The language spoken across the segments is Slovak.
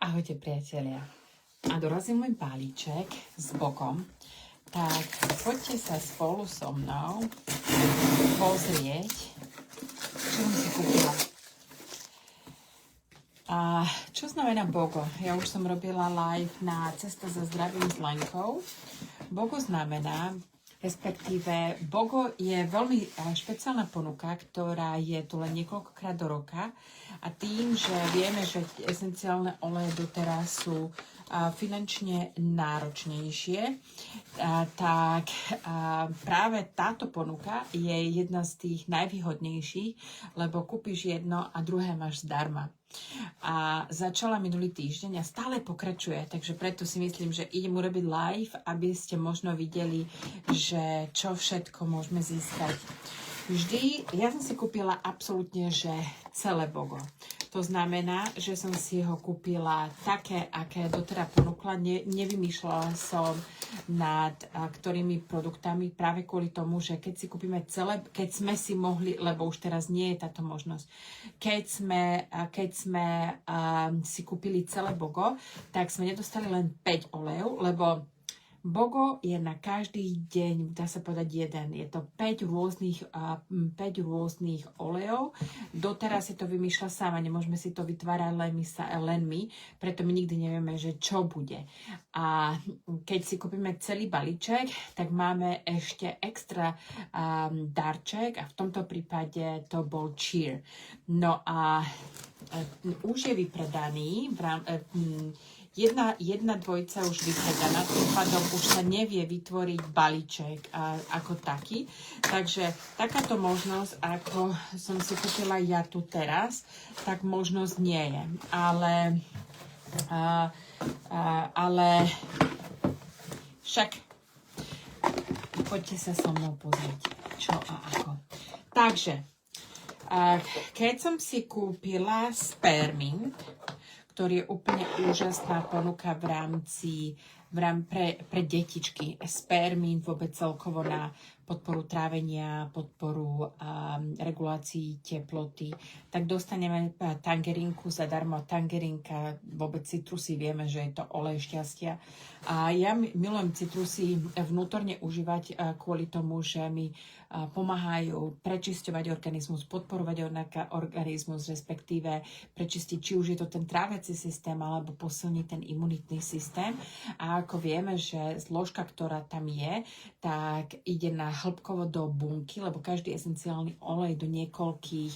Ahojte priatelia. A dorazil môj balíček s bokom. Tak poďte sa spolu so mnou pozrieť, čo som si kúpila. A čo znamená BOGO? Ja už som robila live na Cesta za zdravím s Lenkou. BOGO znamená, respektíve BOGO je veľmi špeciálna ponuka, ktorá je tu len niekoľkokrát do roka. A tým, že vieme, že esenciálne oleje doteraz sú finančne náročnejšie, tak práve táto ponuka je jedna z tých najvýhodnejších, lebo kúpiš jedno a druhé máš zdarma. A začala minulý týždeň a stále pokračuje, takže preto si myslím, že idem urobiť live, aby ste možno videli, že čo všetko môžeme získať. Vždy, ja som si kúpila absolútne, že celé BOGO. To znamená, že som si ho kúpila také, aké doteraz ponúkla. Nevymýšľala som nad ktorými produktami práve kvôli tomu, že keď si kúpime celé, keď sme si mohli, lebo už teraz nie je táto možnosť, keď sme si kúpili celé BOGO, tak sme nedostali len 5 olejov, lebo BOGO je na každý deň, dá sa povedať jeden. Je to 5 rôznych olejov. Doteraz si to vymýšľa sama, nemôžeme si to vytvárať len my, preto my nikdy nevieme, že čo bude. A keď si kúpime celý balíček, tak máme ešte extra darček a v tomto prípade to bol cheer. No a už je vypredaný Jedna dvojica už vypredaná, tým pádom už sa nevie vytvoriť balíček ako taký. Takže takáto možnosť, ako som si kúpila ja tu teraz, tak možnosť nie je. Ale však poďte sa so mnou pozrieť, čo a ako. Takže, keď som si kúpila Spearmint, ktorý je úplne úžasná ponuka pre detičky. Spearmint vôbec celkovo na podporu trávenia, podporu regulácií teploty. Tak dostaneme tangerinku zadarmo. Tangerinka, vôbec citrusy, vieme, že je to olej šťastia. A ja milujem citrusy vnútorne užívať kvôli tomu, že mi pomáhajú prečisťovať organizmus, podporovať organizmus, respektíve prečistiť, či už je to ten tráviaci systém, alebo posilniť ten imunitný systém. A ako vieme, že zložka, ktorá tam je, tak ide na hĺbkovo do bunky, lebo každý esenciálny olej do niekoľkých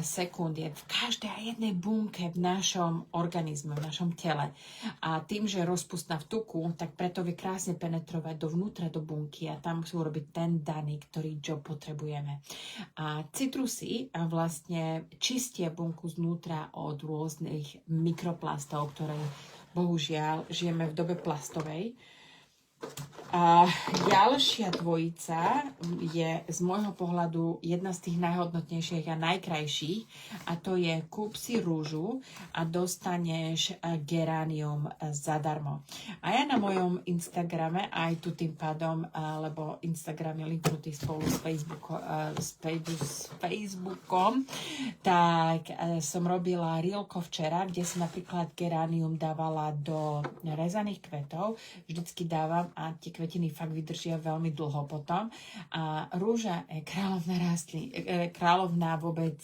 sekúnd je v každej jednej bunke v našom organizme, v našom tele. A tým, že je rozpustná v tuku, tak preto vie krásne penetrovať dovnútra do bunky a tam chcú urobiť ten daný, ktorý potrebujeme. A citrusy vlastne čistia bunku znútra od rôznych mikroplastov, ktoré bohužiaľ žijeme v dobe plastovej. A ďalšia dvojica je z môjho pohľadu jedna z tých najhodnotnejších a najkrajších a to je kúp si rúžu a dostaneš geránium zadarmo. A ja na mojom Instagrame, aj tu tým pádom, lebo Instagram je linknutý spolu s Facebookom, tak som robila reelko včera, kde som napríklad geránium dávala do rezaných kvetov. Vždycky dávam a tie kvetiny fakt vydržia veľmi dlho potom. A rúža je kráľovná vôbec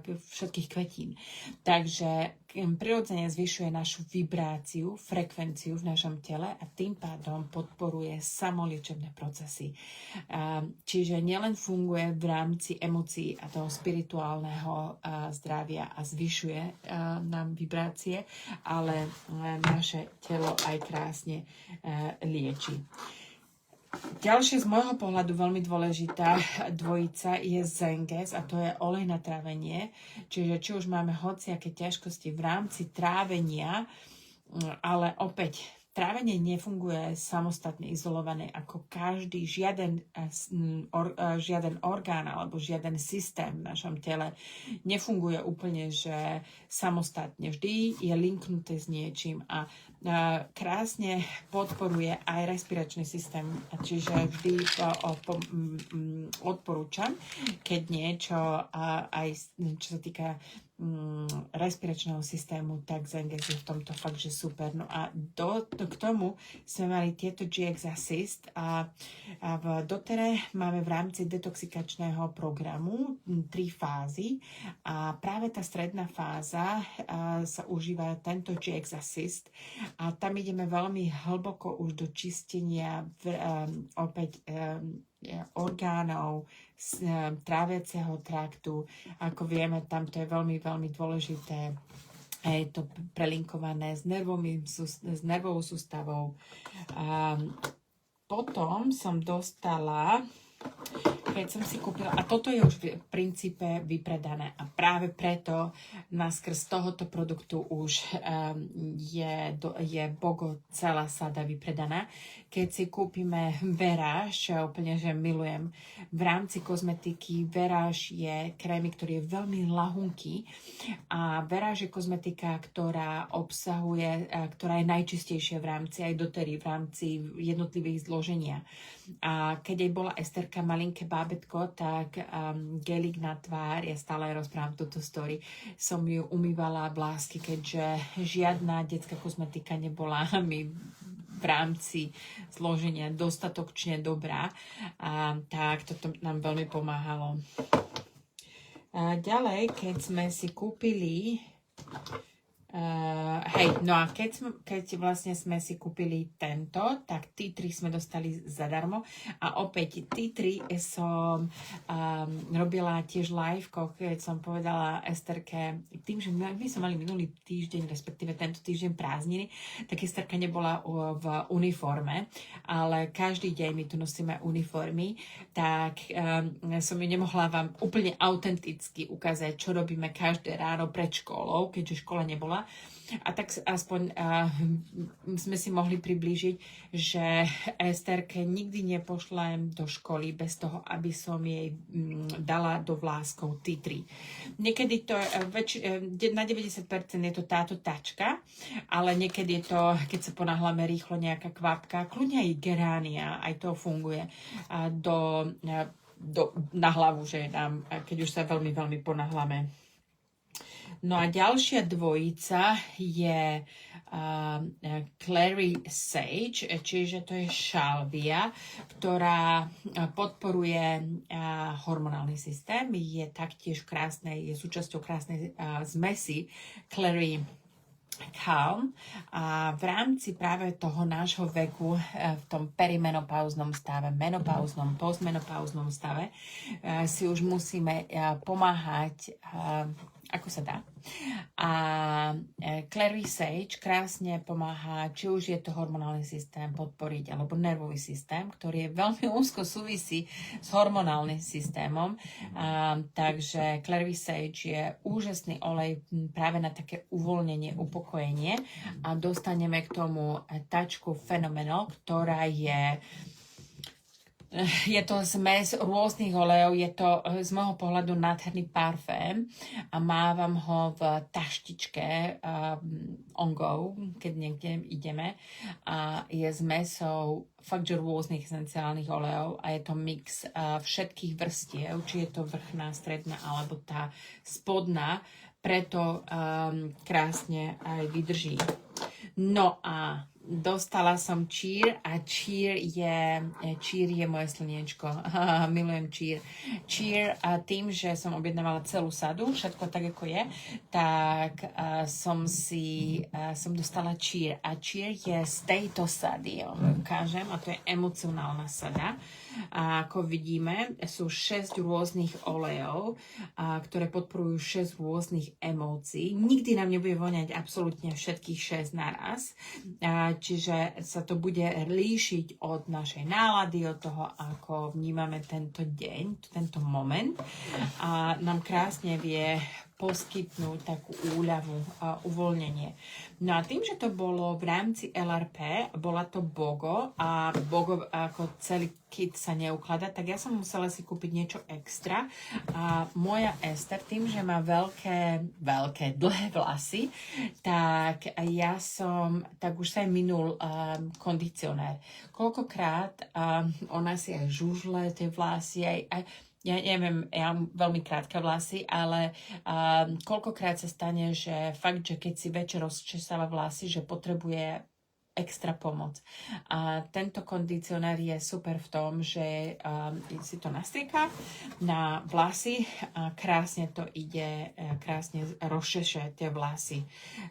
všetkých kvetín. Takže prirodzene zvyšuje našu vibráciu, frekvenciu v našom tele a tým pádom podporuje samoliečebné procesy. Čiže nielen funguje v rámci emócií a toho spirituálneho zdravia a zvyšuje nám vibrácie, ale naše telo aj krásne lieči. Ďalšie z môjho pohľadu veľmi dôležitá dvojica je Zenges a to je olej na trávenie. Čiže či už máme hociaké ťažkosti v rámci trávenia, ale opäť trávenie nefunguje samostatne izolované ako každý, žiaden orgán alebo žiaden systém v našom tele nefunguje úplne, že samostatne. Vždy je linknuté s niečím a krásne podporuje aj respiračný systém. Čiže vždy odporúčam, keď niečo aj čo sa týka respiračného systému, tak Zengex je v tomto fakt, že super. No a k tomu sme mali tieto GX Assist a v dotere máme v rámci detoxikačného programu 3 fázy a práve tá stredná fáza sa užíva tento GX Assist a tam ideme veľmi hlboko už do čistenia opäť orgánov, tráviaceho traktu. Ako vieme, tam to je veľmi, veľmi dôležité. Je to prelinkované s nervovou sústavou. Potom som dostala, keď som si kúpila, a toto je už v princípe vypredané a práve preto naskrz tohoto produktu už je Bogo celá sada vypredaná. Keď si kúpime Veráž, čo úplne že milujem, v rámci kozmetiky Veráž je krémy, ktorý je veľmi lahunký a Veráž je kozmetika, ktorá obsahuje, ktorá je najčistejšia v rámci aj dotery, v rámci jednotlivých zloženia. A keď aj bola Esterka malinké bábätko, tak gelik na tvár, ja stále rozprávam túto story, som ju umývala v lásky, keďže žiadna detská kozmetika nebola mi v rámci zloženia dostatočne dobrá. Tak toto nám veľmi pomáhalo. Ďalej, keď sme si kúpili no a keď vlastne sme si kúpili tento, tak T3 sme dostali zadarmo a opäť T3 som robila tiež live, keď som povedala Esterke, tým, že my sme mali minulý týždeň, respektíve tento týždeň prázdniny, tak Esterka nebola v uniforme, ale každý deň my tu nosíme uniformy, tak som ju nemohla vám úplne autenticky ukázať, čo robíme každé ráno pred školou, keďže škola nebola. A tak aspoň sme si mohli priblížiť, že Esterke nikdy nepošlem do školy bez toho, aby som jej dala do vláskov T3. Niekedy to na 90% je to táto tačka, ale niekedy je to, keď sa ponáhľame rýchlo nejaká kvapka, kľudne aj geránia, aj to funguje na hlavu, že nám, keď už sa veľmi, veľmi ponáhľame. No a ďalšia dvojica je Clary Sage, čiže to je šalvia, ktorá podporuje hormonálny systém, je taktiež krásnej, je súčasťou krásnej zmesi Clary Calm a v rámci práve toho nášho veku v tom perimenopauznom stave, menopauznom, postmenopauznom stave si už musíme pomáhať ako sa dá. A Clary Sage krásne pomáha, či už je to hormonálny systém podporiť, alebo nervový systém, ktorý je veľmi úzko súvisí s hormonálnym systémom. Takže Clary Sage je úžasný olej práve na také uvoľnenie, upokojenie a dostaneme k tomu tačku Phenomenal, ktorá je to zmes rôznych olejov, je to z môjho pohľadu nádherný parfém a mávam ho v taštičke on go, keď niekde ideme a je zmesou fakt, že rôznych esenciálnych olejov a je to mix všetkých vrstiev, či je to vrchná, stredná alebo tá spodná, preto krásne aj vydrží. No a dostala som Cheer a Cheer je moje slniečko. Milujem Cheer. Cheer a tým, že som objednávala celú sadu, všetko tak, ako je, tak som dostala Cheer. A Cheer je z tejto sady, ukážem, a to je emocionálna sada. A ako vidíme, sú 6 rôznych olejov, ktoré podporujú 6 rôznych emócií. Nikdy nám nebude voňať absolútne všetkých 6 naraz. Čiže sa to bude líšiť od našej nálady, od toho, ako vnímame tento deň, tento moment. A nám krásne vie poskytnúť takú úľavu a uvoľnenie. No a tým, že to bolo v rámci LRP, bola to Bogo a Bogo ako celý kit sa neukladá, tak ja som musela si kúpiť niečo extra a moja Ester, tým, že má veľké, dlhé vlasy, tak ja tak už sa aj minul kondicionér. Koľkokrát ona si aj žužle tie vlasy, aj ja neviem, ja mám veľmi krátke vlasy, ale koľkokrát sa stane, že fakt, že keď si večer rozčesáva vlasy, že potrebuje extra pomoc. A tento kondicionér je super v tom, že si to nastrieká na vlasy a krásne to ide, krásne rozšeše tie vlasy.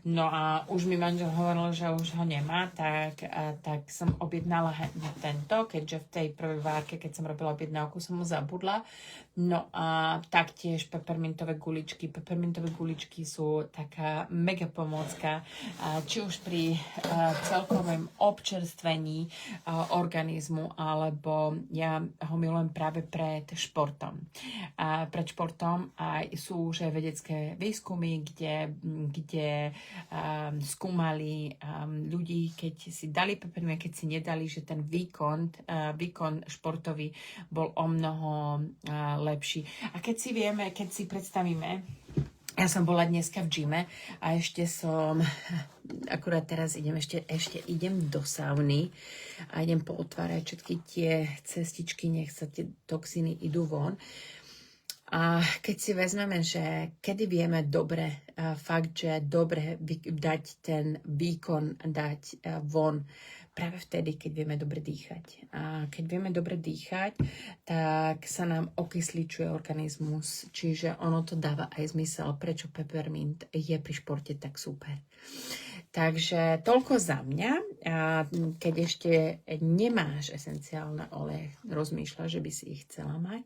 No a už mi manžel hovoril, že už ho nemá, tak som objednala tento, keďže v tej prvej várke, keď som robila objednávku, som mu zabudla. No a taktiež peppermintové guličky. Peppermintové guličky sú taká mega pomôcka, či už pri celkovom občerstvení organizmu, alebo ja ho milujem práve pred športom. Pred športom a sú už aj vedecké výskumy, kde skúmali ľudí, keď si dali peppermint, keď si nedali, že ten výkon športový bol o mnoho lepší. A keď si predstavíme, ja som bola dneska v gyme a ešte som, akurát teraz ešte idem do sauny a idem pootvárať všetky tie cestičky, nech sa tie toxíny idú von. A keď si vezmeme, že kedy vieme dobre, fakt, že dobre dať ten výkon, dať von, práve vtedy, keď vieme dobre dýchať. A keď vieme dobre dýchať, tak sa nám okysličuje organizmus, čiže ono to dáva aj zmysel, prečo peppermint je pri športe tak super. Takže toľko za mňa. A keď ešte nemáš esenciálne oleje, rozmýšľaš, že by si ich chcela mať,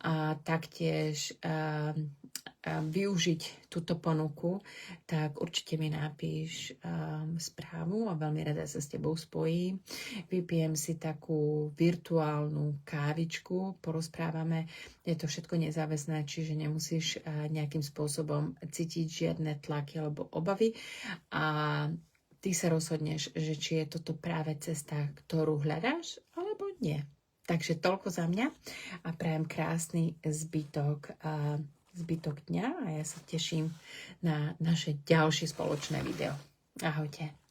a taktiež využiť túto ponuku, tak určite mi napíš správu a veľmi rada sa s tebou spojím. Vypijem si takú virtuálnu kávičku, porozprávame. Je to všetko nezáväzné, čiže nemusíš nejakým spôsobom cítiť žiadne tlaky alebo obavy a ty sa rozhodneš, že či je toto práve cesta, ktorú hľadáš, alebo nie. Takže toľko za mňa a prajem krásny zbytok dňa a ja sa teším na naše ďalšie spoločné video. Ahojte.